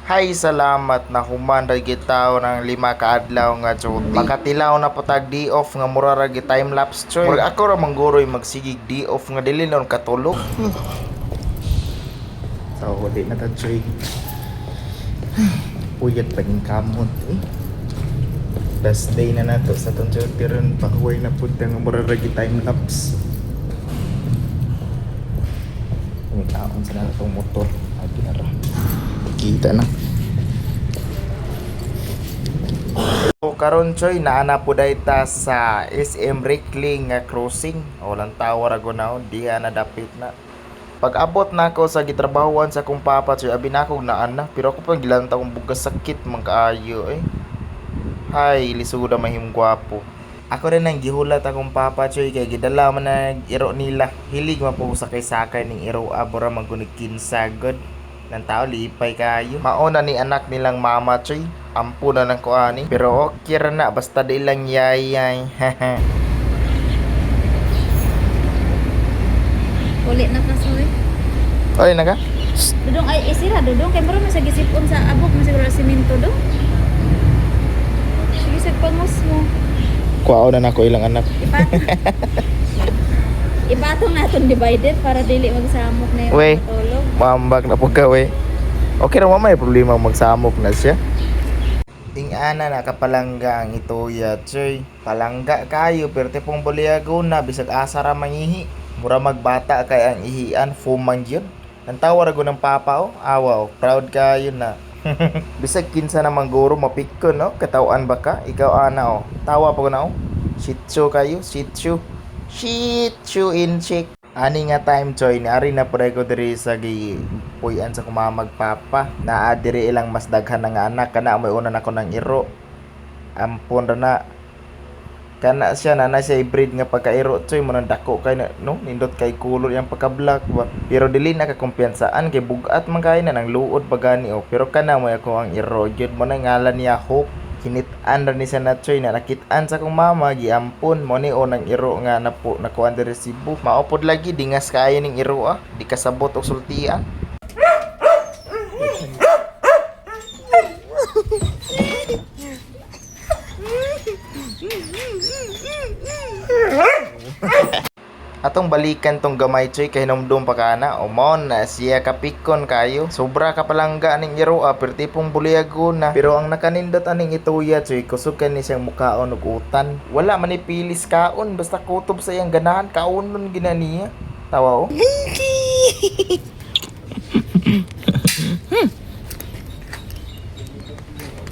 Hay salamat na human ra gitaw ng 5 ka adlaw nga duty. Makatilaw na patag di off nga mura ra gi time lapse choy. Murag ako ra mangguroy magsigig di off nga dili nun katulog. So huli na ta choy. Puyat pa ning kamot eh. Last day na nato sa tong duty ron pahuway na pud nga mura ra gi time lapse. Kumikaon sa na itong motor. Agi na ra. Kita na. So karon choy naana po dayta sa SM Rickling nga crossing. Walang tower ago na diha na dapit na. Pag abot na ako sa gitrabahuan sa kong papa choy abi na ako naana pero ako pang gilanta kong bugas sakit man kaayo eh. Hay lisuda mahim gwapo. Ako rin ang gihulat akong papa choy kay gidala man na iro nila. Hilig man po sa sakay ning iro abora magunig kinsagod. Ng tao lipay kayo. Mauna ni anak nilang mama choy. Ampo na ng kuani. Pero okay ra na basta di lang yayay. Ulit na kasoy. Oy naga. Dudong ay isira dudong kay maro sa gisipon sa abok man siguro semento do. Sige sa pangos mo. Kuwao na nako ilang anak. Ipatong naton divided para dili magsamok na yung Wey. matulog. Mambag na po ka we. Okay ra may problema magsamok na siya. Ingana nakapalangga ang itoya choy. Palangga kayo pero tipong buliago na bisag asa ra mangihi. Mura magbata kay ang ihian fuman gyud. Ang tawar ago ng papa oh. Awa oh. Proud kayo na. Bisag kinsa namang guro mapikko no. Katawan ba ka? Ikaw ana oh. Tawa pa ko na oh. Shih Tzu kayo, Shih Tzu. Shih Tzu in chick. Ani nga time choy ni ari na pare ko diri sa puyan sa kumamagpapa. Naa diri ilang mas daghan na nga anak kana may una nako ng iro. Ampon ra na. Kana siya na siya hybrid nga pagkairo choy mo nang dako kay na no nindot kay kulor yang pagka-black ba. Pero dili na ka kumpiyansaan kay bugat man kay na nang luod pagani oh. Pero kana mo ako ang iro gyud mo na ngalan niya Hope. Kinitaan ra ni siya na choy na nakitaan sa kong mama giampon mo ni o nang iro nga napo nakuan diri resibo. Maupod lagi dingas kaayo ning iro ah. Di kasabot og sultian. Atong balikan tong gamay choy kay nomdom pa kana umon na siya kapikon kayo sobra ka palangga ning iro pero tipong buliago na pero ang nakanindot aning ituya choy kusog ni siyang mukaon og utan wala man ni pilis kaon basta kutob sa iyang ganahan kaonon ginaniya tawa oh.